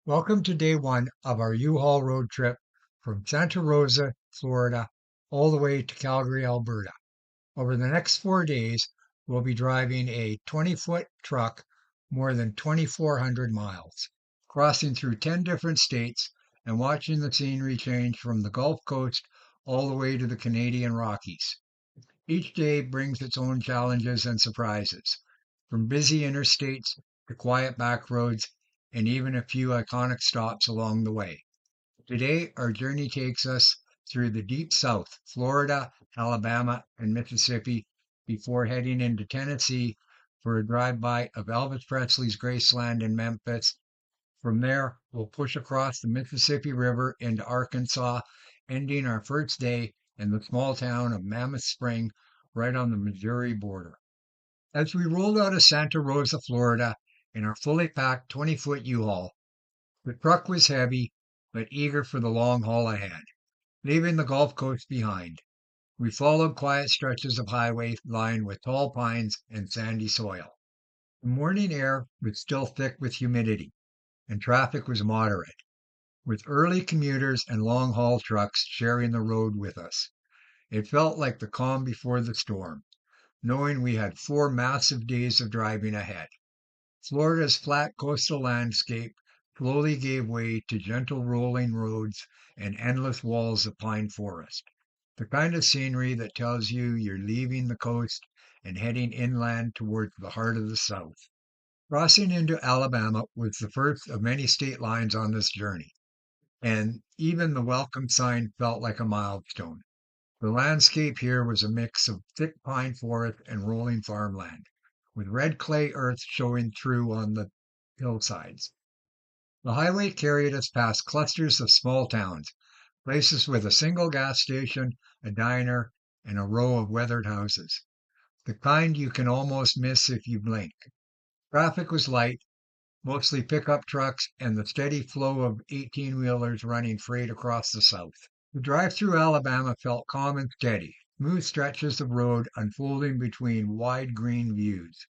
Welcome to day one of our U-Haul road trip from Santa Rosa, Florida, all the way to Calgary, Alberta. Over the next 4 days, we'll be driving a 20-foot truck more than 2,400 miles, crossing through 10 different states and watching the scenery change from the Gulf Coast all the way to the Canadian Rockies. Each day brings its own challenges and surprises, from busy interstates to quiet back roads and even a few iconic stops along the way. Today, our journey takes us through the deep South, Florida, Alabama, and Mississippi, before heading into Tennessee for a drive-by of Elvis Presley's Graceland in Memphis. From there, we'll push across the Mississippi River into Arkansas, ending our first day in the small town of Mammoth Spring, right on the Missouri border. As we rolled out of Santa Rosa, Florida, in our fully packed 20-foot U-Haul, the truck was heavy, but eager for the long haul ahead. Leaving the Gulf Coast behind, we followed quiet stretches of highway lined with tall pines and sandy soil. The morning air was still thick with humidity, and traffic was moderate, with early commuters and long-haul trucks sharing the road with us. It felt like the calm before the storm, knowing we had 4 massive days of driving ahead. Florida's flat coastal landscape slowly gave way to gentle rolling roads and endless walls of pine forest, the kind of scenery that tells you you're leaving the coast and heading inland towards the heart of the South. Crossing into Alabama was the first of many state lines on this journey, and even the welcome sign felt like a milestone. The landscape here was a mix of thick pine forest and rolling farmland, with red clay earth showing through on the hillsides. The highway carried us past clusters of small towns, places with a single gas station, a diner, and a row of weathered houses, the kind you can almost miss if you blink. Traffic was light, mostly pickup trucks and the steady flow of 18-wheelers running freight across the South. The drive through Alabama felt calm and steady, smooth stretches of road unfolding between wide green views.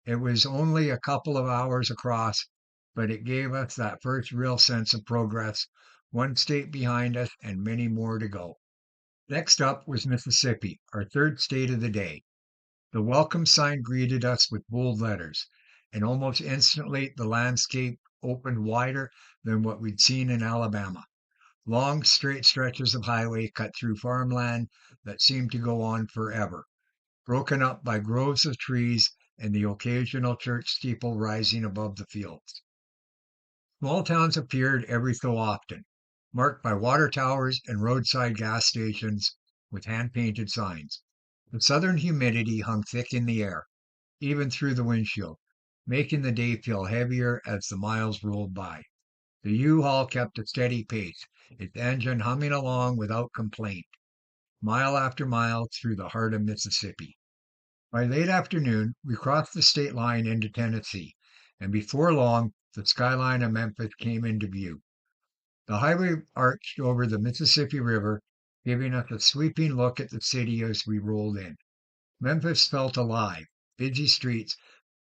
It was only a couple of hours across, but it gave us that first real sense of progress, one state behind us and many more to go. Next up was Mississippi, our third state of the day. The welcome sign greeted us with bold letters, and almost instantly the landscape opened wider than what we'd seen in Alabama. Long, straight stretches of highway cut through farmland that seemed to go on forever, broken up by groves of trees and the occasional church steeple rising above the fields. Small towns appeared every so often, marked by water towers and roadside gas stations with hand-painted signs. The southern humidity hung thick in the air, even through the windshield, making the day feel heavier as the miles rolled by. The U-Haul kept a steady pace, its engine humming along without complaint, mile after mile through the heart of Mississippi. By late afternoon, we crossed the state line into Tennessee, and before long, the skyline of Memphis came into view. The highway arched over the Mississippi River, giving us a sweeping look at the city as we rolled in. Memphis felt alive, busy streets,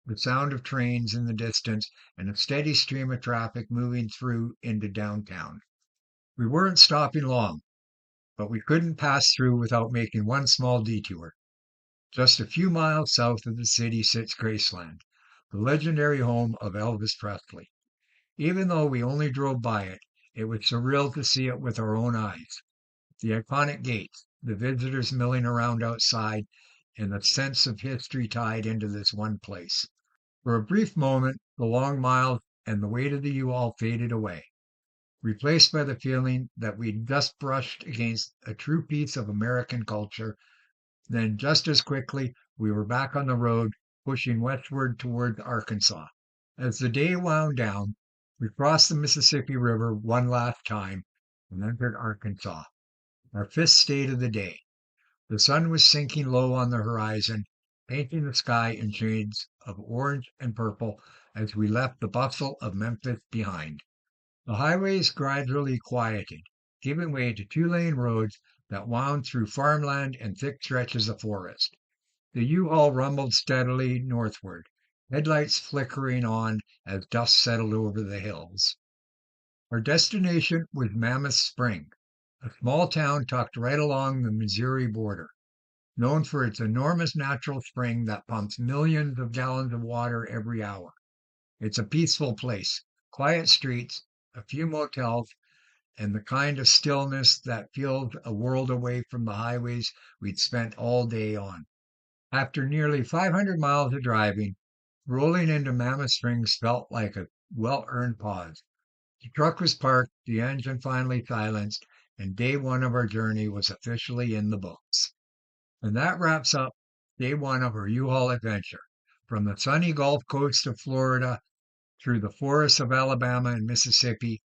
the sound of trains in the distance, and a steady stream of traffic moving through into downtown. We weren't stopping long, but we couldn't pass through without making one small detour. Just a few miles south of the city sits Graceland, the legendary home of Elvis Presley. Even though we only drove by it, it was surreal to see it with our own eyes. The iconic gates, the visitors milling around outside, and the sense of history tied into this one place. For a brief moment, the long miles and the weight of the U-Haul faded away, replaced by the feeling that we'd just brushed against a true piece of American culture. Then, just as quickly, we were back on the road, pushing westward toward Arkansas. As the day wound down, we crossed the Mississippi River one last time and entered Arkansas, our fifth state of the day. The sun was sinking low on the horizon, painting the sky in shades of orange and purple as we left the bustle of Memphis behind. The highways gradually quieted, giving way to two-lane roads that wound through farmland and thick stretches of forest. The U-Haul rumbled steadily northward, headlights flickering on as dust settled over the hills. Our destination was Mammoth Spring, a small town tucked right along the Missouri border, known for its enormous natural spring that pumps millions of gallons of water every hour. It's a peaceful place, quiet streets, a few motels, and the kind of stillness that feels a world away from the highways we'd spent all day on. After nearly 500 miles of driving, rolling into Mammoth Springs felt like a well-earned pause. The truck was parked, the engine finally silenced, and day one of our journey was officially in the books. And that wraps up day one of our U-Haul adventure. From the sunny Gulf Coast of Florida, through the forests of Alabama and Mississippi,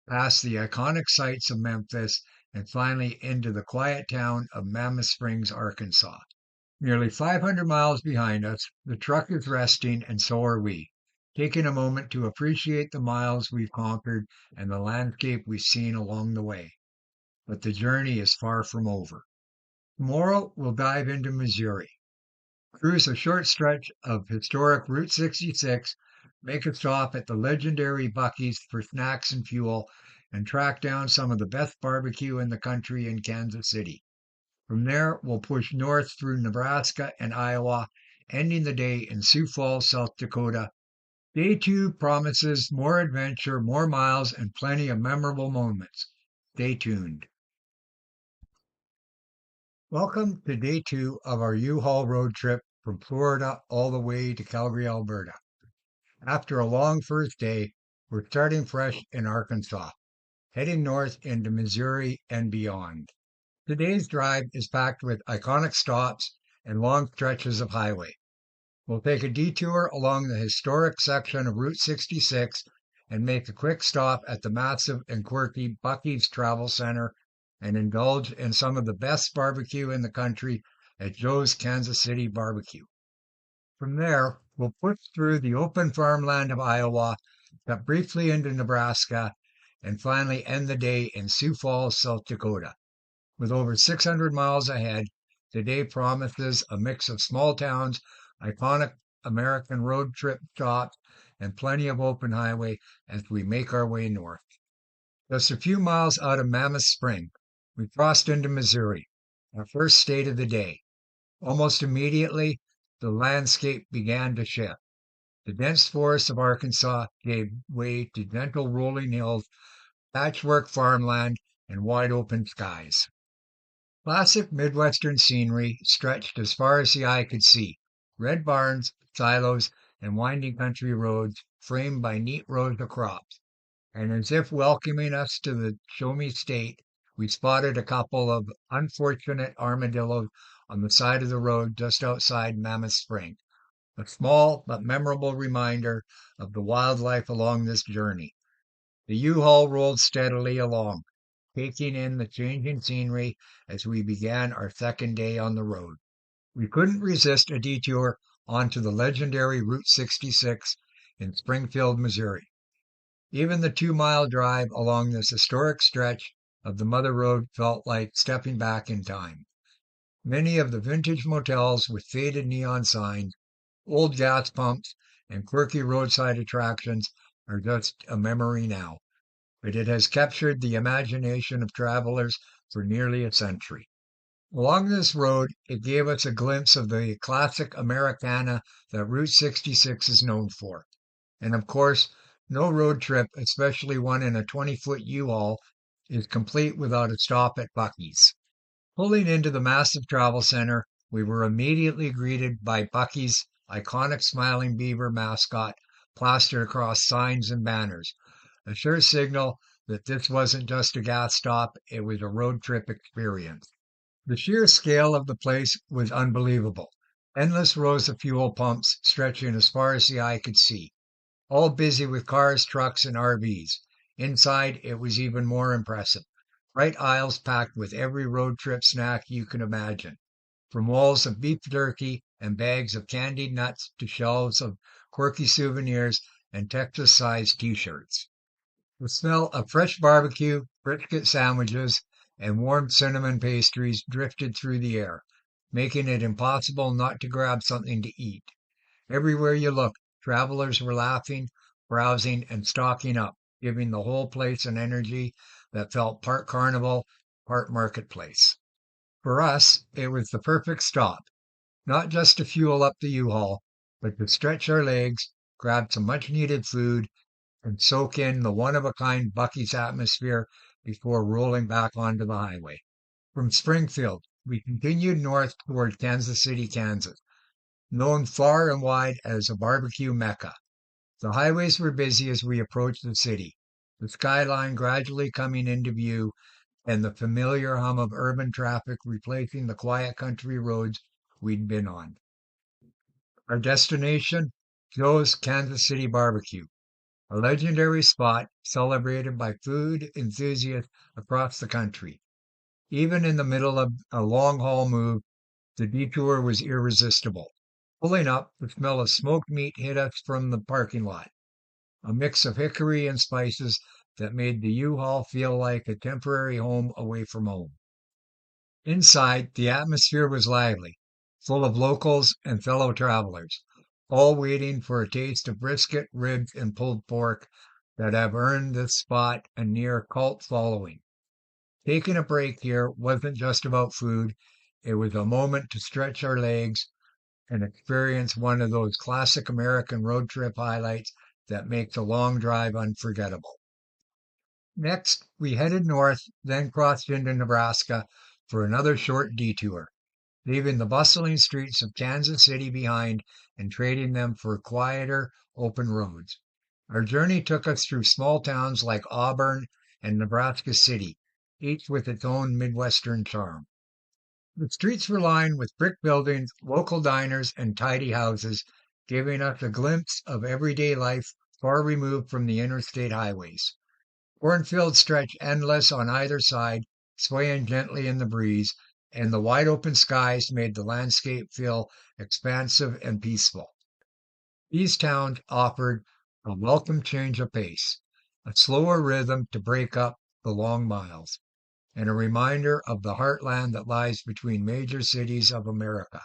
past the iconic sights of Memphis, and finally into the quiet town of Mammoth Springs, Arkansas. Nearly 500 miles behind us, the truck is resting, and so are we, taking a moment to appreciate the miles we've conquered and the landscape we've seen along the way. But the journey is far from over. Tomorrow, we'll dive into Missouri, cruise a short stretch of historic Route 66, make a stop at the legendary Buc-ee's for snacks and fuel, and track down some of the best barbecue in the country in Kansas City. From there, we'll push north through Nebraska and Iowa, ending the day in Sioux Falls, South Dakota. Day two promises more adventure, more miles, and plenty of memorable moments. Stay tuned. Welcome to day two of our U-Haul road trip from Florida all the way to Calgary, Alberta. After a long first day, we're starting fresh in Arkansas, heading north into Missouri and beyond. Today's drive is packed with iconic stops and long stretches of highway. We'll take a detour along the historic section of Route 66 and make a quick stop at the massive and quirky Buc-ee's Travel Center and indulge in some of the best barbecue in the country at Joe's Kansas City Barbecue. From there, we'll push through the open farmland of Iowa, cut briefly into Nebraska, and finally end the day in Sioux Falls, South Dakota. With over 600 miles ahead, today promises a mix of small towns, iconic American road trip stops, and plenty of open highway as we make our way north. Just a few miles out of Mammoth Spring, we crossed into Missouri, our first state of the day. Almost immediately, the landscape began to shift. The dense forests of Arkansas gave way to gentle rolling hills, patchwork farmland, and wide open skies. Classic Midwestern scenery stretched as far as the eye could see. Red barns, silos, and winding country roads framed by neat rows of crops. And as if welcoming us to the show me state, we spotted a couple of unfortunate armadillos on the side of the road just outside Mammoth Spring. A small but memorable reminder of the wildlife along this journey. The U-Haul rolled steadily along, taking in the changing scenery as we began our second day on the road. We couldn't resist a detour onto the legendary Route 66 in Springfield, Missouri. Even the 2-mile drive along this historic stretch of the Mother Road felt like stepping back in time. Many of the vintage motels with faded neon signs, old gas pumps, and quirky roadside attractions are just a memory now, but it has captured the imagination of travelers for nearly a century. Along this road, it gave us a glimpse of the classic Americana that Route 66 is known for. And of course, no road trip, especially one in a 20-foot U-Haul, is complete without a stop at Buc-ee's. Pulling into the massive travel center, we were immediately greeted by Buc-ee's iconic smiling beaver mascot plastered across signs and banners, a sure signal that this wasn't just a gas stop, it was a road trip experience. The sheer scale of the place was unbelievable. Endless rows of fuel pumps stretching as far as the eye could see, all busy with cars, trucks, and RVs. Inside, it was even more impressive. Bright aisles packed with every road trip snack you can imagine, from walls of beef jerky and bags of candied nuts to shelves of quirky souvenirs and Texas-sized T-shirts. The smell of fresh barbecue, brisket sandwiches, and warm cinnamon pastries drifted through the air, making it impossible not to grab something to eat. Everywhere you looked, travelers were laughing, browsing, and stocking up, giving the whole place an energy that felt part carnival, part marketplace. For us, it was the perfect stop, not just to fuel up the U-Haul, but to stretch our legs, grab some much needed food, and soak in the one-of-a-kind Bucky's atmosphere before rolling back onto the highway. From Springfield, we continued north toward Kansas City, Kansas, known far and wide as a barbecue mecca. The highways were busy as we approached the city, the skyline gradually coming into view and the familiar hum of urban traffic replacing the quiet country roads we'd been on. Our destination, Joe's Kansas City Barbecue, a legendary spot celebrated by food enthusiasts across the country. Even in the middle of a long-haul move, the detour was irresistible. Pulling up, the smell of smoked meat hit us from the parking lot, a mix of hickory and spices that made the U-Haul feel like a temporary home away from home. Inside, the atmosphere was lively, full of locals and fellow travelers, all waiting for a taste of brisket, ribs, and pulled pork that have earned this spot a near cult following. Taking a break here wasn't just about food, it was a moment to stretch our legs and experience one of those classic American road trip highlights that makes a long drive unforgettable. Next, we headed north, then crossed into Nebraska for another short detour, leaving the bustling streets of Kansas City behind and trading them for quieter, open roads. Our journey took us through small towns like Auburn and Nebraska City, each with its own Midwestern charm. The streets were lined with brick buildings, local diners, and tidy houses, giving us a glimpse of everyday life far removed from the interstate highways. Cornfields stretched endless on either side, swaying gently in the breeze, and the wide open skies made the landscape feel expansive and peaceful. These towns offered a welcome change of pace, a slower rhythm to break up the long miles, and a reminder of the heartland that lies between major cities of America.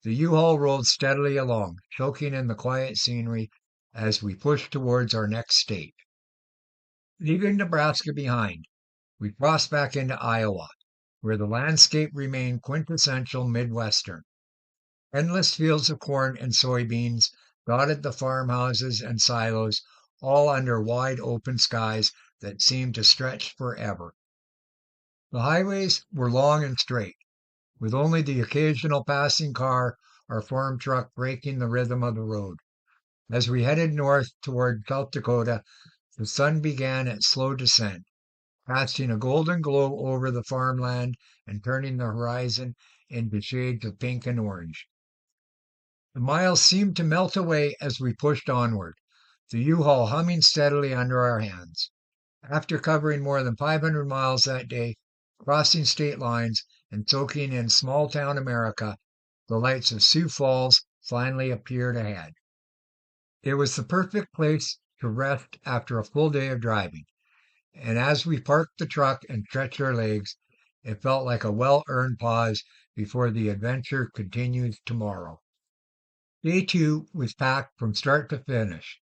The U-Haul rolled steadily along, soaking in the quiet scenery as we pushed towards our next state. Leaving Nebraska behind, we crossed back into Iowa, where the landscape remained quintessential Midwestern. Endless fields of corn and soybeans dotted the farmhouses and silos, all under wide open skies that seemed to stretch forever. The highways were long and straight, with only the occasional passing car or farm truck breaking the rhythm of the road. As we headed north toward South Dakota, the sun began its slow descent, casting a golden glow over the farmland and turning the horizon into shades of pink and orange. The miles seemed to melt away as we pushed onward, the U-Haul humming steadily under our hands. After covering more than 500 miles that day, crossing state lines, and soaking in small-town America, the lights of Sioux Falls finally appeared ahead. It was the perfect place to rest after a full day of driving, and as we parked the truck and stretched our legs, it felt like a well-earned pause before the adventure continues tomorrow. Day 2 was packed from start to finish,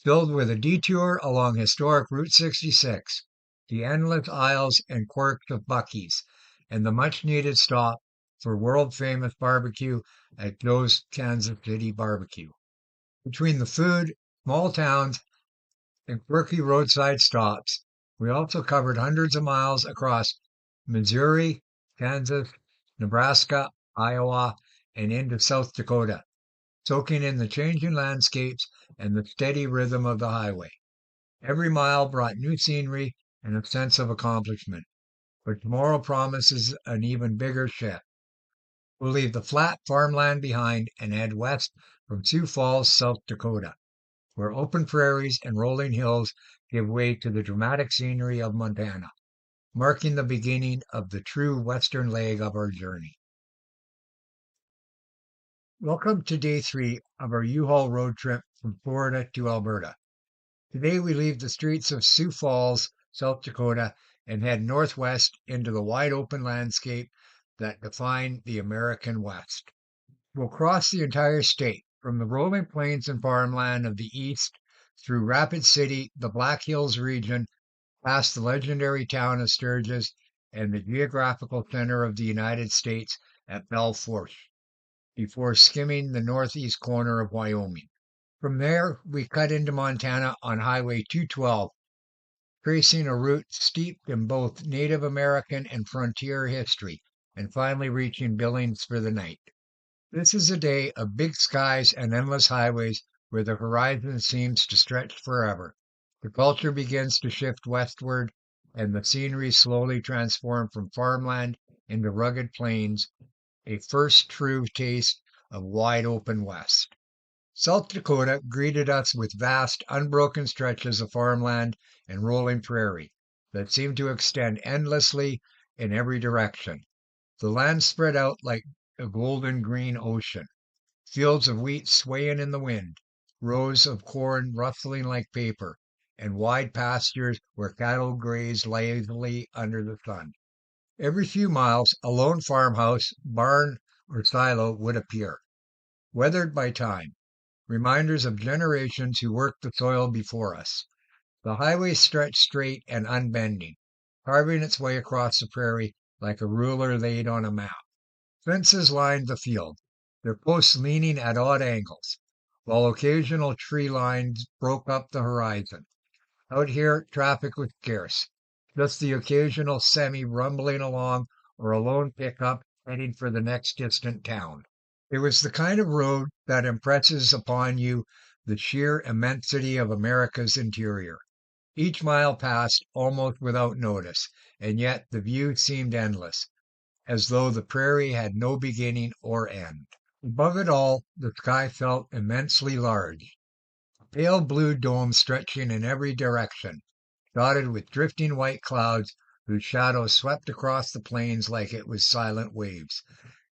filled with a detour along historic Route 66, the endless aisles and quirks of Bucky's, and the much-needed stop for world-famous barbecue at Joe's Kansas City Barbecue. Between the food, small towns, and quirky roadside stops, we also covered hundreds of miles across Missouri, Kansas, Nebraska, Iowa, and into South Dakota, soaking in the changing landscapes and the steady rhythm of the highway. Every mile brought new scenery and a sense of accomplishment, but tomorrow promises an even bigger shift. We'll leave the flat farmland behind and head west from Sioux Falls, South Dakota, where open prairies and rolling hills give way to the dramatic scenery of Montana, marking the beginning of the true western leg of our journey. Welcome to day 3 of our U-Haul road trip from Florida to Alberta. Today we leave the streets of Sioux Falls, South Dakota, and head northwest into the wide open landscape that define the American West. We'll cross the entire state, from the rolling plains and farmland of the east through Rapid City, the Black Hills region, past the legendary town of Sturgis, and the geographical center of the United States at Belfort, before skimming the northeast corner of Wyoming. From there, we cut into Montana on Highway 212, tracing a route steeped in both Native American and frontier history, and finally reaching Billings for the night. This is a day of big skies and endless highways where the horizon seems to stretch forever. The culture begins to shift westward, and the scenery slowly transforms from farmland into rugged plains, a first true taste of wide open west. South Dakota greeted us with vast, unbroken stretches of farmland and rolling prairie that seemed to extend endlessly in every direction. The land spread out like a golden green ocean, fields of wheat swaying in the wind, rows of corn rustling like paper, and wide pastures where cattle grazed lazily under the sun. Every few miles, a lone farmhouse, barn, or silo would appear, weathered by time, reminders of generations who worked the soil before us. The highway stretched straight and unbending, carving its way across the prairie like a ruler laid on a map. Fences lined the field, their posts leaning at odd angles, while occasional tree lines broke up the horizon. Out here, traffic was scarce, just the occasional semi rumbling along or a lone pickup heading for the next distant town. It was the kind of road that impresses upon you the sheer immensity of America's interior. Each mile passed almost without notice, and yet the view seemed endless, as though the prairie had no beginning or end. Above it all, the sky felt immensely large, a pale blue dome stretching in every direction, dotted with drifting white clouds whose shadows swept across the plains like it was silent waves,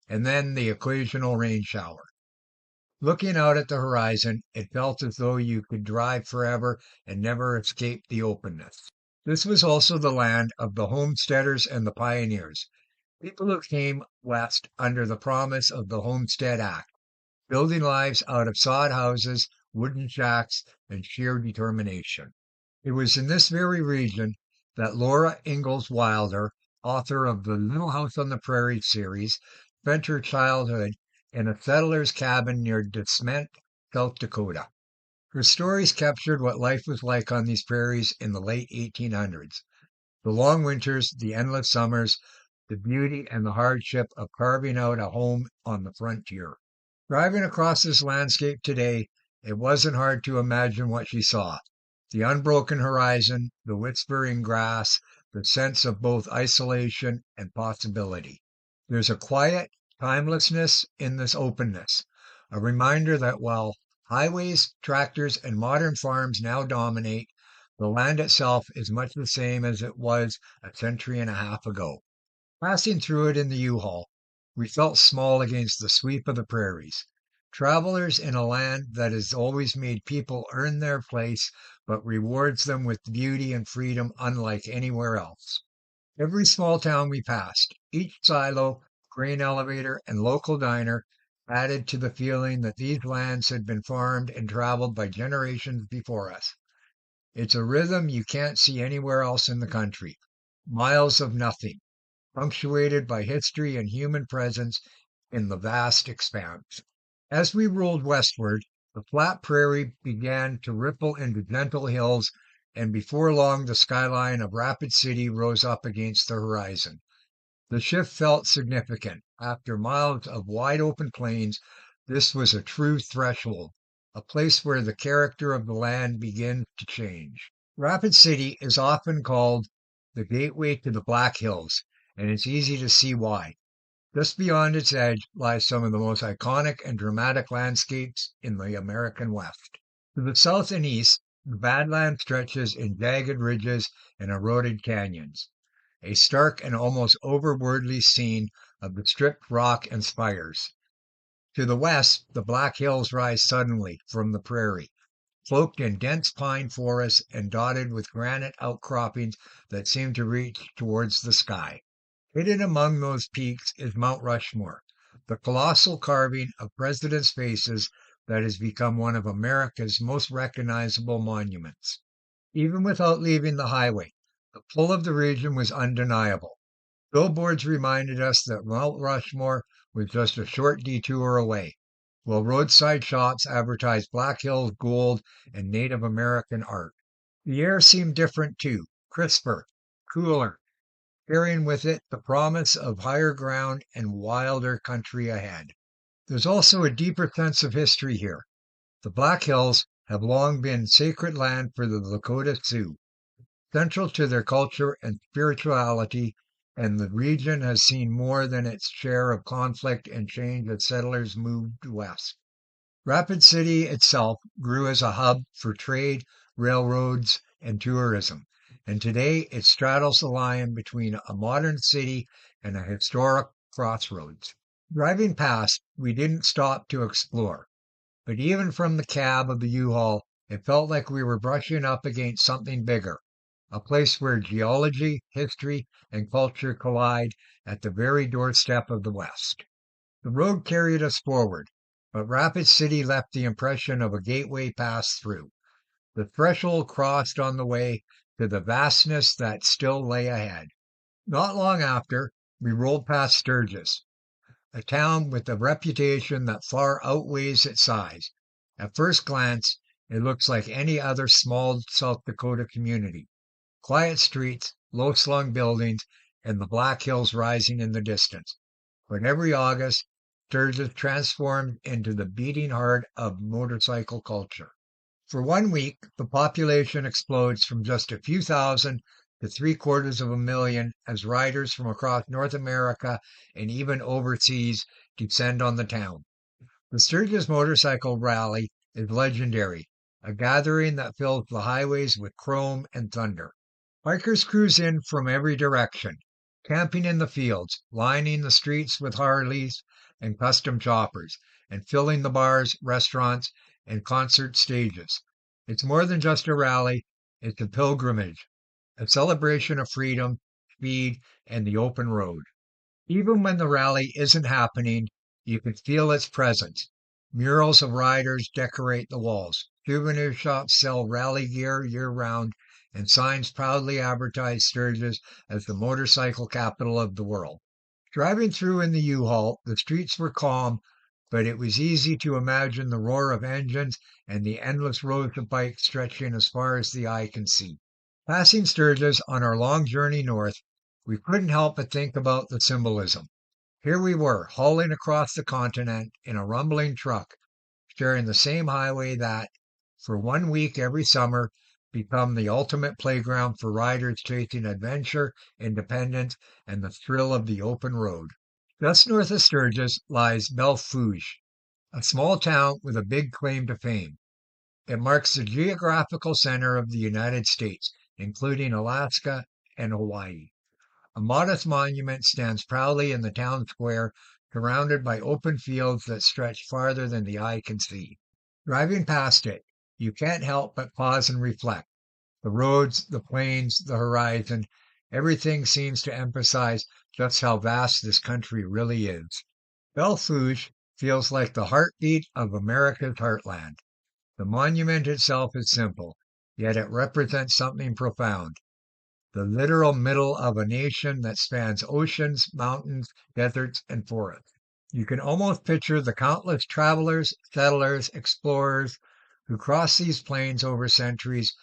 and then the occasional rain shower. Looking out at the horizon, it felt as though you could drive forever and never escape the openness. This was also the land of the homesteaders and the pioneers, people who came west under the promise of the Homestead Act, building lives out of sod houses, wooden shacks, and sheer determination. It was in this very region that Laura Ingalls Wilder, author of the Little House on the Prairie series, spent her childhood in a settler's cabin near DeSmet, South Dakota. Her stories captured what life was like on these prairies in the late 1800s. The long winters, the endless summers, the beauty and the hardship of carving out a home on the frontier. Driving across this landscape today, it wasn't hard to imagine what she saw. The unbroken horizon, the whispering grass, the sense of both isolation and possibility. There's a quiet timelessness in this openness, a reminder that while highways, tractors, and modern farms now dominate, the land itself is much the same as it was a century and a half ago. Passing through it in the U-Haul, we felt small against the sweep of the prairies. Travelers in a land that has always made people earn their place, but rewards them with beauty and freedom unlike anywhere else. Every small town we passed, each silo, grain elevator, and local diner added to the feeling that these lands had been farmed and traveled by generations before us. It's a rhythm you can't see anywhere else in the country. Miles of nothing, punctuated by history and human presence in the vast expanse. As we rolled westward, the flat prairie began to ripple into gentle hills, and before long the skyline of Rapid City rose up against the horizon. The shift felt significant. After miles of wide open plains, this was a true threshold, a place where the character of the land begins to change. Rapid City is often called the gateway to the Black Hills, and it's easy to see why. Just beyond its edge lies some of the most iconic and dramatic landscapes in the American West. To the south and east, the Badland stretches in jagged ridges and eroded canyons, a stark and almost overworldly scene of the stripped rock and spires. To the west, the Black Hills rise suddenly from the prairie, cloaked in dense pine forests and dotted with granite outcroppings that seem to reach towards the sky. Hidden among those peaks is Mount Rushmore, the colossal carving of presidents' faces that has become one of America's most recognizable monuments. Even without leaving the highway, the pull of the region was undeniable. Billboards reminded us that Mount Rushmore was just a short detour away, while roadside shops advertised Black Hills gold and Native American art. The air seemed different too, crisper, cooler, carrying with it the promise of higher ground and wilder country ahead. There's also a deeper sense of history here. The Black Hills have long been sacred land for the Lakota Sioux, central to their culture and spirituality, and the region has seen more than its share of conflict and change as settlers moved west. Rapid City itself grew as a hub for trade, railroads, and tourism, and today it straddles the line between a modern city and a historic crossroads. Driving past, we didn't stop to explore, but even from the cab of the U-Haul, it felt like we were brushing up against something bigger, a place where geology, history, and culture collide at the very doorstep of the West. The road carried us forward, but Rapid City left the impression of a gateway passed through, the threshold crossed on the way to the vastness that still lay ahead. Not long after, we rolled past Sturgis, a town with a reputation that far outweighs its size. At first glance, it looks like any other small South Dakota community. Quiet streets, low-slung buildings, and the Black Hills rising in the distance. But every August, Sturgis transformed into the beating heart of motorcycle culture. For 1 week, the population explodes from just a few thousand to 750,000 as riders from across North America and even overseas descend on the town. The Sturgis Motorcycle Rally is legendary, a gathering that fills the highways with chrome and thunder. Bikers cruise in from every direction, camping in the fields, lining the streets with Harleys and custom choppers, and filling the bars, restaurants, and concert stages. It's more than just a rally, it's a pilgrimage, a celebration of freedom, speed, and the open road. Even when the rally isn't happening, you can feel its presence. Murals of riders decorate the walls. Souvenir shops sell rally gear year-round, and signs proudly advertise Sturgis as the motorcycle capital of the world. Driving through in the U-Haul, the streets were calm, but it was easy to imagine the roar of engines and the endless rows of bikes stretching as far as the eye can see. Passing Sturgis on our long journey north, we couldn't help but think about the symbolism. Here we were, hauling across the continent in a rumbling truck, sharing the same highway that, for 1 week every summer, become the ultimate playground for riders chasing adventure, independence, and the thrill of the open road. Just north of Sturgis lies Belle Fourche, a small town with a big claim to fame. It marks the geographical center of the United States, including Alaska and Hawaii. A modest monument stands proudly in the town square, surrounded by open fields that stretch farther than the eye can see. Driving past it, you can't help but pause and reflect. The roads, the plains, the horizon, everything seems to emphasize just how vast this country really is. Belle Fourche feels like the heartbeat of America's heartland. The monument itself is simple, yet it represents something profound. The literal middle of a nation that spans oceans, mountains, deserts, and forests. You can almost picture the countless travelers, settlers, explorers who crossed these plains over centuries,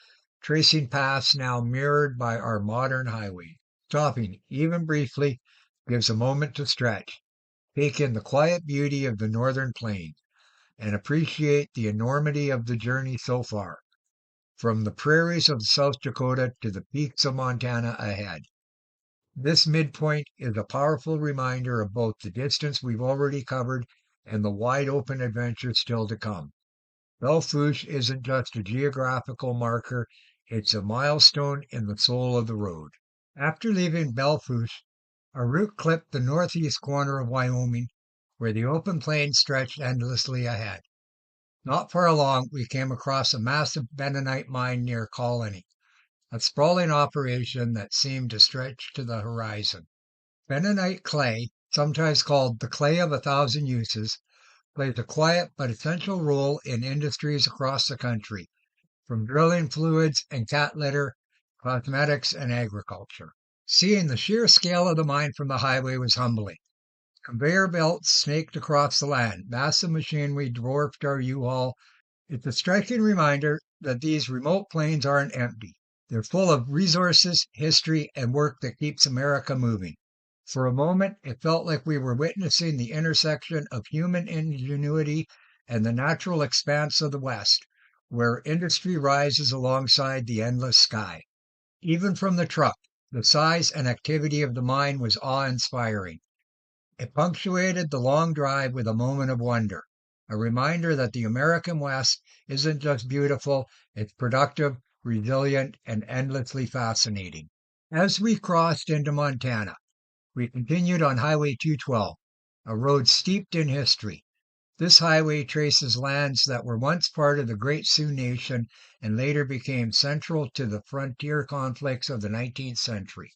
tracing paths now mirrored by our modern highway. Stopping, even briefly, gives a moment to stretch, take in the quiet beauty of the northern plains, and appreciate the enormity of the journey so far, from the prairies of South Dakota to the peaks of Montana ahead. This midpoint is a powerful reminder of both the distance we've already covered and the wide open adventure still to come. Belle Fourche isn't just a geographical marker, it's a milestone in the soul of the road. After leaving Belle Fourche, our route clipped the northeast corner of Wyoming, where the open plains stretched endlessly ahead. Not far along, we came across a massive bentonite mine near Colony, a sprawling operation that seemed to stretch to the horizon. Bentonite clay, sometimes called the clay of 1,000 uses, plays a quiet but essential role in industries across the country, from drilling fluids and cat litter, cosmetics, and agriculture. Seeing the sheer scale of the mine from the highway was humbling. Conveyor belts snaked across the land, massive machinery dwarfed our U-Haul. It's a striking reminder that these remote plains aren't empty. They're full of resources, history, and work that keeps America moving. For a moment, it felt like we were witnessing the intersection of human ingenuity and the natural expanse of the West, where industry rises alongside the endless sky. Even from the truck, the size and activity of the mine was awe-inspiring. It punctuated the long drive with a moment of wonder, a reminder that the American West isn't just beautiful, it's productive, resilient, and endlessly fascinating. As we crossed into Montana, we continued on Highway 212, a road steeped in history. This highway traces lands that were once part of the Great Sioux Nation and later became central to the frontier conflicts of the 19th century.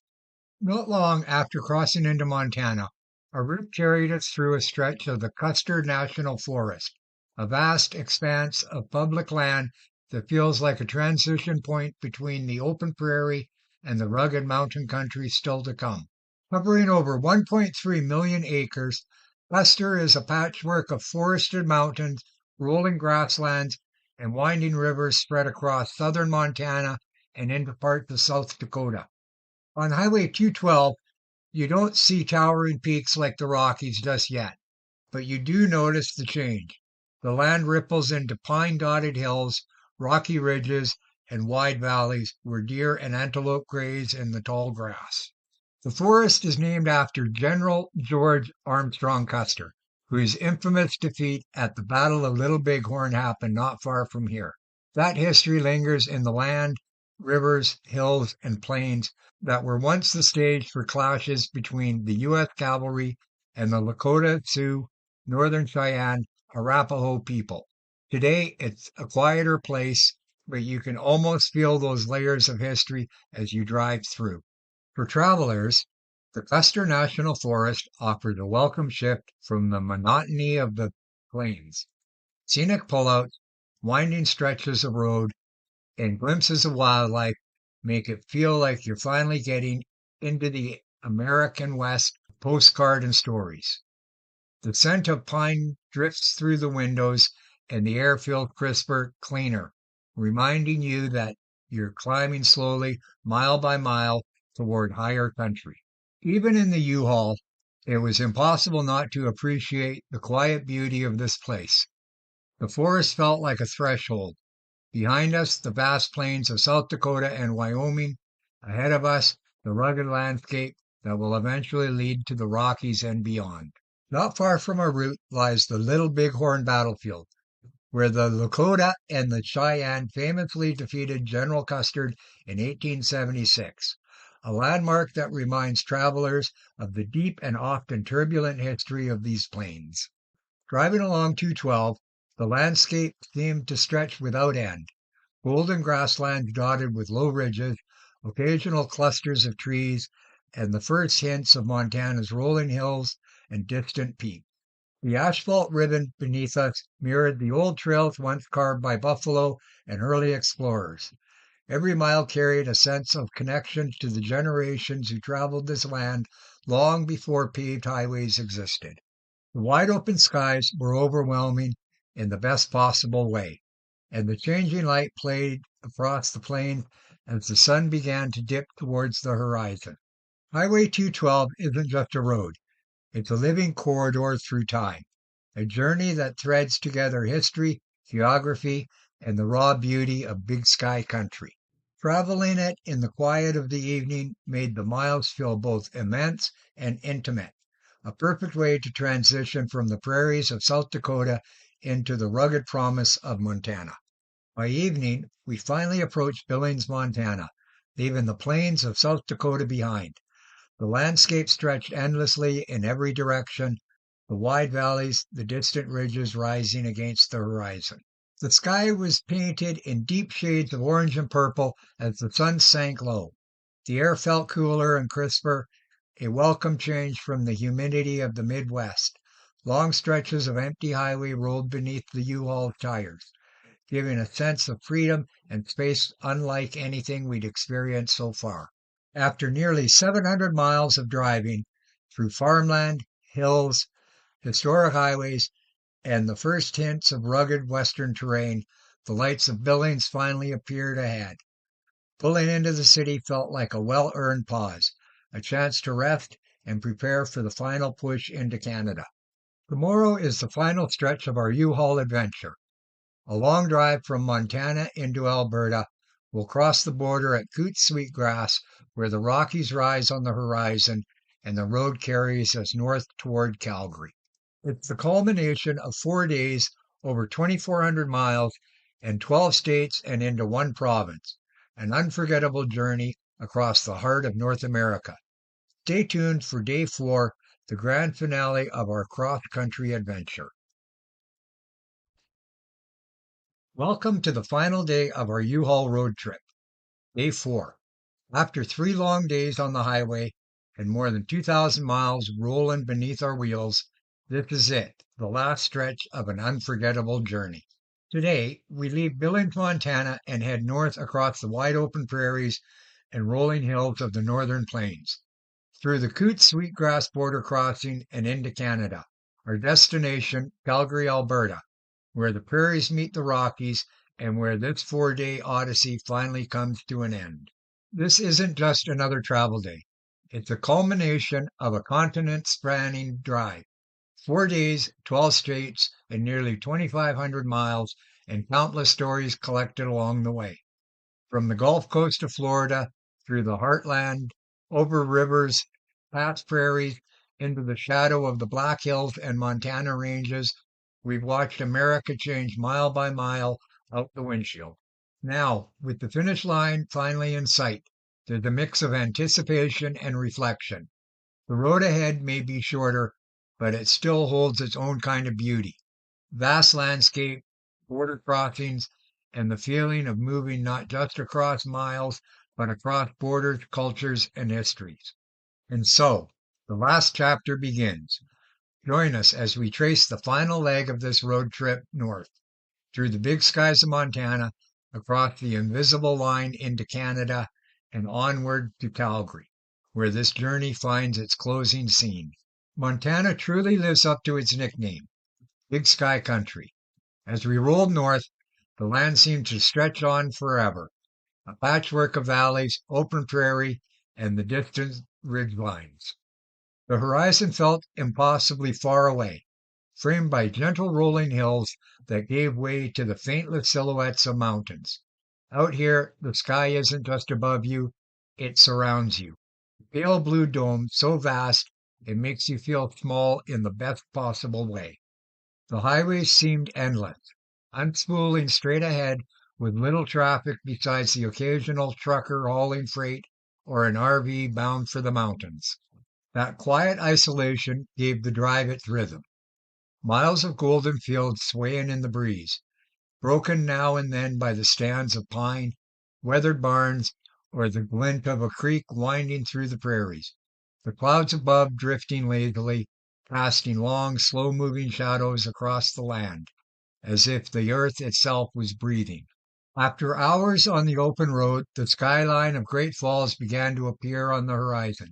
Not long after crossing into Montana, our route carried us through a stretch of the Custer National Forest, a vast expanse of public land that feels like a transition point between the open prairie and the rugged mountain country still to come. Covering over 1.3 million acres, Custer is a patchwork of forested mountains, rolling grasslands, and winding rivers spread across southern Montana and into parts of South Dakota. On Highway 212, you don't see towering peaks like the Rockies just yet, but you do notice the change. The land ripples into pine-dotted hills, rocky ridges, and wide valleys where deer and antelope graze in the tall grass. The forest is named after General George Armstrong Custer, whose infamous defeat at the Battle of Little Bighorn happened not far from here. That history lingers in the land, rivers, hills, and plains that were once the stage for clashes between the U.S. cavalry and the Lakota, Sioux, Northern Cheyenne, Arapaho people. Today, it's a quieter place, but you can almost feel those layers of history as you drive through. For travelers, the Custer National Forest offers a welcome shift from the monotony of the plains. Scenic pullouts, winding stretches of road, and glimpses of wildlife make it feel like you're finally getting into the American West postcard and stories. The scent of pine drifts through the windows and the air feels crisper, cleaner, reminding you that you're climbing slowly, mile by mile, toward higher country. Even in the U-Haul, it was impossible not to appreciate the quiet beauty of this place. The forest felt like a threshold. Behind us, the vast plains of South Dakota and Wyoming. Ahead of us, the rugged landscape that will eventually lead to the Rockies and beyond. Not far from our route lies the Little Bighorn battlefield, where the Lakota and the Cheyenne famously defeated General Custer in 1876, a landmark that reminds travelers of the deep and often turbulent history of these plains. Driving along 212, the landscape seemed to stretch without end. Golden grasslands dotted with low ridges, occasional clusters of trees, and the first hints of Montana's rolling hills and distant peaks. The asphalt ribbon beneath us mirrored the old trails once carved by buffalo and early explorers. Every mile carried a sense of connection to the generations who traveled this land long before paved highways existed. The wide open skies were overwhelming in the best possible way, and the changing light played across the plain as the sun began to dip towards the horizon. Highway 212 isn't just a road, it's a living corridor through time, a journey that threads together history, geography, and the raw beauty of Big Sky country. Traveling it in the quiet of the evening made the miles feel both immense and intimate, a perfect way to transition from the prairies of South Dakota into the rugged promise of Montana. By evening, we finally approached Billings, Montana, leaving the plains of South Dakota behind. The landscape stretched endlessly in every direction, the wide valleys, the distant ridges rising against the horizon. The sky was painted in deep shades of orange and purple as the sun sank low. The air felt cooler and crisper, a welcome change from the humidity of the Midwest. Long stretches of empty highway rolled beneath the U-Haul tires, giving a sense of freedom and space unlike anything we'd experienced so far. After nearly 700 miles of driving through farmland, hills, historic highways, and the first hints of rugged western terrain, the lights of Billings finally appeared ahead. Pulling into the city felt like a well-earned pause, a chance to rest and prepare for the final push into Canada. Tomorrow is the final stretch of our U-Haul adventure. A long drive from Montana into Alberta. We'll cross the border at Coots Sweetgrass, where the Rockies rise on the horizon and the road carries us north toward Calgary. It's the culmination of 4 days, over 2,400 miles, and 12 states and into one province. An unforgettable journey across the heart of North America. Stay tuned for day 4, the grand finale of our cross-country adventure. Welcome to the final day of our U-Haul road trip, day 4. After 3 long days on the highway and more than 2,000 miles rolling beneath our wheels, this is it, the last stretch of an unforgettable journey. Today, we leave Billings, Montana and head north across the wide-open prairies and rolling hills of the northern plains, through the Coots Sweetgrass border crossing and into Canada, our destination, Calgary, Alberta, where the prairies meet the Rockies and where this 4-day odyssey finally comes to an end. This isn't just another travel day. It's a culmination of a continent-spanning drive. 4 days, 12 states, and nearly 2,500 miles, and countless stories collected along the way. From the Gulf Coast of Florida, through the heartland, over rivers, past prairies, into the shadow of the Black Hills and Montana ranges, we've watched America change mile by mile out the windshield. Now, with the finish line finally in sight, there's a mix of anticipation and reflection. The road ahead may be shorter, but it still holds its own kind of beauty. Vast landscape, border crossings, and the feeling of moving not just across miles, but across borders, cultures, and histories. And so, the last chapter begins. Join us as we trace the final leg of this road trip north, through the big skies of Montana, across the invisible line into Canada, and onward to Calgary, where this journey finds its closing scene. Montana truly lives up to its nickname, Big Sky Country. As we rolled north, the land seemed to stretch on forever, a patchwork of valleys, open prairie, and the distant ridge lines. The horizon felt impossibly far away, framed by gentle rolling hills that gave way to the faintless silhouettes of mountains. Out here, the sky isn't just above you, it surrounds you. A pale blue dome so vast it makes you feel small in the best possible way. The highways seemed endless, unspooling straight ahead with little traffic besides the occasional trucker hauling freight or an RV bound for the mountains. That quiet isolation gave the drive its rhythm. Miles of golden fields swaying in the breeze, broken now and then by the stands of pine, weathered barns, or the glint of a creek winding through the prairies. The clouds above drifting lazily, casting long, slow-moving shadows across the land, as if the earth itself was breathing. After hours on the open road, the skyline of Great Falls began to appear on the horizon.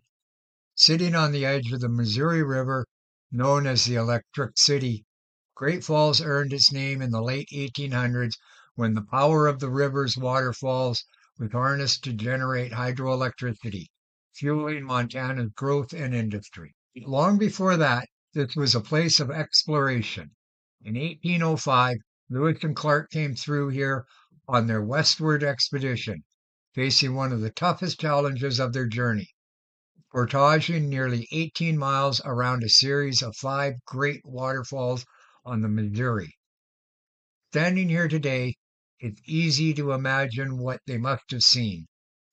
Sitting on the edge of the Missouri River, known as the Electric City, Great Falls earned its name in the late 1800s when the power of the river's waterfalls was harnessed to generate hydroelectricity, fueling Montana's growth and industry. Long before that, this was a place of exploration. In 1805, Lewis and Clark came through here on their westward expedition, facing one of the toughest challenges of their journey, portaging nearly 18 miles around a series of 5 great waterfalls on the Missouri. Standing here today, it's easy to imagine what they must have seen.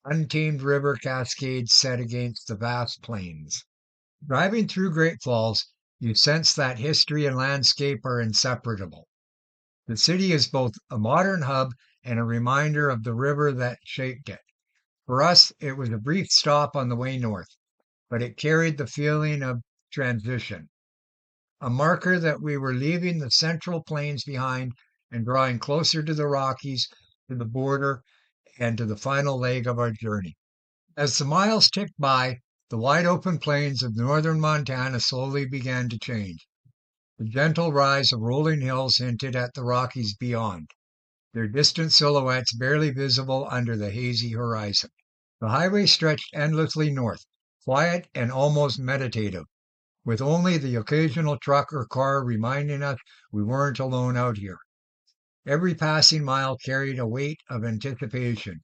Untamed river cascades set against the vast plains. Driving through Great Falls, you sense that history and landscape are inseparable. The city is both a modern hub and a reminder of the river that shaped it. For us, it was a brief stop on the way north, but it carried the feeling of transition. a marker that we were leaving the Central Plains behind and drawing closer to the Rockies, to the border, and to the final leg of our journey. As the miles ticked by, the wide open plains of northern Montana slowly began to change. The gentle rise of rolling hills hinted at the Rockies beyond, their distant silhouettes barely visible under the hazy horizon. The highway stretched endlessly north, quiet and almost meditative, with only the occasional truck or car reminding us we weren't alone out here. Every passing mile carried a weight of anticipation.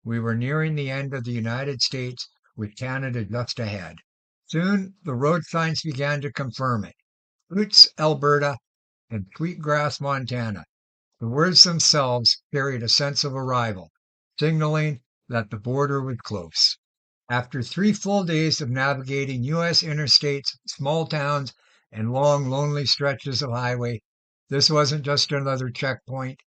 We were nearing the end of the United States, with Canada just ahead. Soon the road signs began to confirm it. Roots, Alberta, and Sweetgrass, Montana. The words themselves carried a sense of arrival, signaling that the border was close. After 3 full days of navigating U.S. interstates, small towns, and long, lonely stretches of highway, this wasn't just another checkpoint.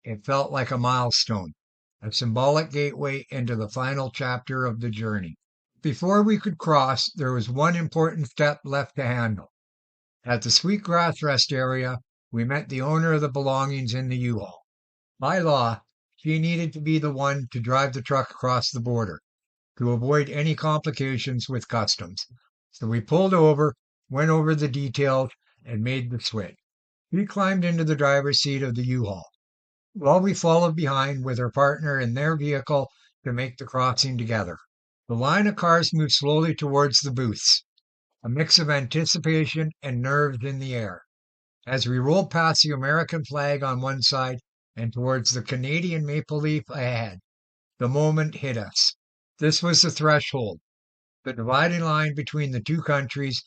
It felt like a milestone, a symbolic gateway into the final chapter of the journey. Before we could cross, there was one important step left to handle. At the Sweetgrass Rest area, we met the owner of the belongings in the U-Haul. By law, she needed to be the one to drive the truck across the border, to avoid any complications with customs. So we pulled over, went over the details, and made the switch. She climbed into the driver's seat of the U-Haul, while we followed behind with her partner in their vehicle to make the crossing together. The line of cars moved slowly towards the booths, a mix of anticipation and nerves in the air. As we rolled past the American flag on one side and towards the Canadian maple leaf ahead, the moment hit us. This was the threshold, the dividing line between the two countries,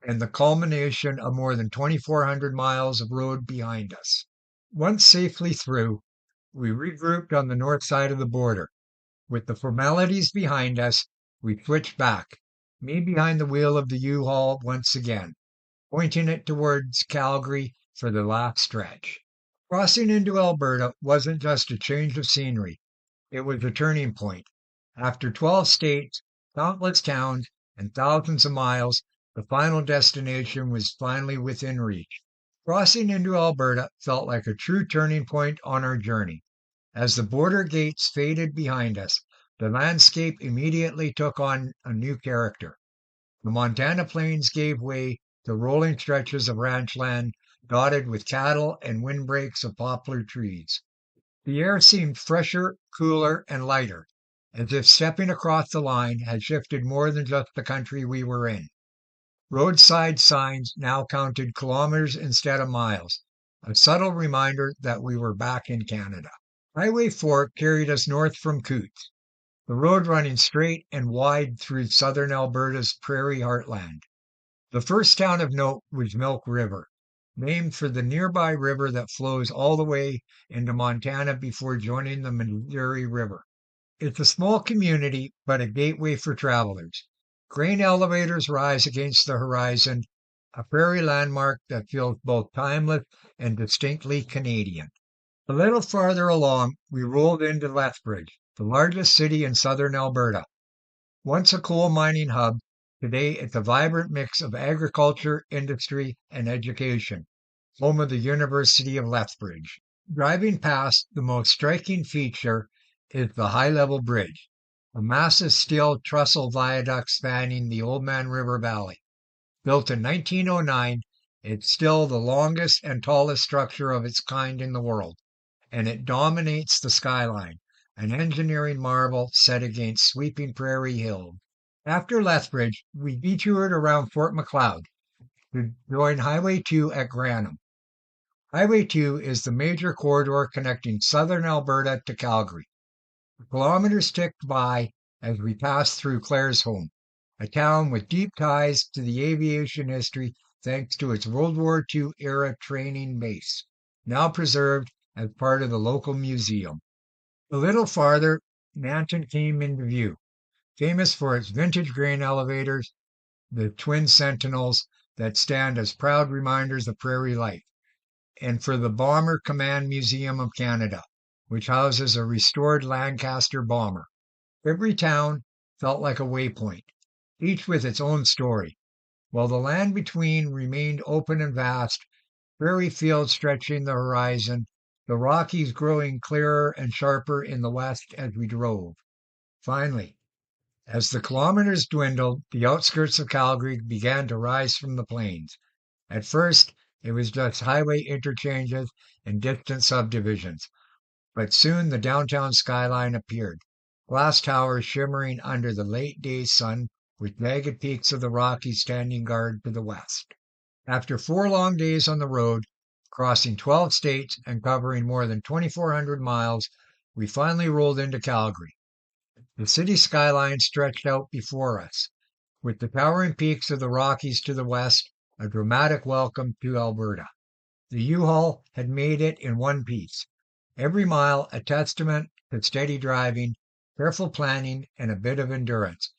and the culmination of more than 2,400 miles of road behind us. Once safely through, we regrouped on the north side of the border. With the formalities behind us, we switched back, me behind the wheel of the U-Haul once again, pointing it towards Calgary for the last stretch. Crossing into Alberta wasn't just a change of scenery, it was a turning point. After 12 states, countless towns, and thousands of miles, the final destination was finally within reach. Crossing into Alberta felt like a true turning point on our journey. As the border gates faded behind us, the landscape immediately took on a new character. The Montana plains gave way to rolling stretches of ranch land dotted with cattle and windbreaks of poplar trees. The air seemed fresher, cooler, and lighter, as if stepping across the line had shifted more than just the country we were in. Roadside signs now counted kilometers instead of miles, a subtle reminder that we were back in Canada. Highway 4 carried us north from Coutts, the road running straight and wide through southern Alberta's prairie heartland. The first town of note was Milk River, named for the nearby river that flows all the way into Montana before joining the Missouri River. It's a small community, but a gateway for travelers. Grain elevators rise against the horizon, a prairie landmark that feels both timeless and distinctly Canadian. A little farther along, we rolled into Lethbridge, the largest city in southern Alberta. Once a coal mining hub, today it's a vibrant mix of agriculture, industry, and education, home of the University of Lethbridge. Driving past, the most striking feature is the high-level bridge, a massive steel trestle viaduct spanning the Oldman River Valley. Built in 1909, it's still the longest and tallest structure of its kind in the world, and it dominates the skyline, an engineering marvel set against sweeping prairie hills. After Lethbridge, we detoured around Fort Macleod to join Highway 2 at Grantham. Highway 2 is the major corridor connecting southern Alberta to Calgary. The kilometers ticked by as we passed through Claresholm, a town with deep ties to the aviation history thanks to its World War II era training base, now preserved as part of the local museum. A little farther, Manton came into view, famous for its vintage grain elevators, the twin sentinels that stand as proud reminders of prairie life, and for the Bomber Command Museum of Canada, which houses a restored Lancaster bomber. Every town felt like a waypoint, each with its own story. while the land between remained open and vast, prairie fields stretching the horizon, the Rockies growing clearer and sharper in the west as we drove. Finally, as the kilometers dwindled, the outskirts of Calgary began to rise from the plains. At first, it was just highway interchanges and distant subdivisions, but soon the downtown skyline appeared, glass towers shimmering under the late day sun with jagged peaks of the Rockies standing guard to the west. After 4 long days on the road, crossing 12 states and covering more than 2,400 miles, we finally rolled into Calgary. The city skyline stretched out before us, with the towering peaks of the Rockies to the west, a dramatic welcome to Alberta. The U-Haul had made it in one piece, every mile a testament to steady driving, careful planning, and a bit of endurance.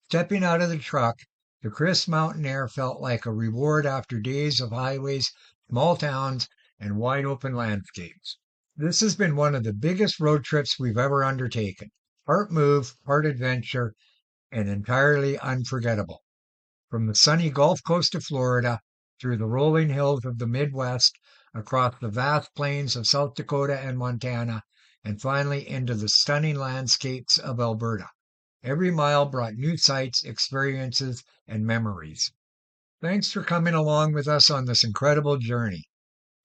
Stepping out of the truck, the crisp mountain air felt like a reward after days of highways, small towns, and wide open landscapes. This has been one of the biggest road trips we've ever undertaken. Part move, part adventure, and entirely unforgettable. From the sunny Gulf Coast of Florida, through the rolling hills of the Midwest, across the vast plains of South Dakota and Montana, and finally into the stunning landscapes of Alberta. Every mile brought new sights, experiences, and memories. Thanks for coming along with us on this incredible journey.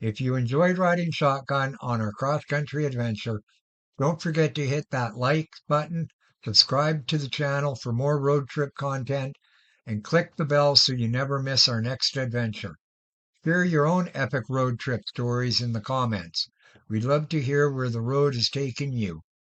If you enjoyed riding shotgun on our cross-country adventure, don't forget to hit that like button, subscribe to the channel for more road trip content, and click the bell so you never miss our next adventure. Share your own epic road trip stories in the comments. We'd love to hear where the road has taken you.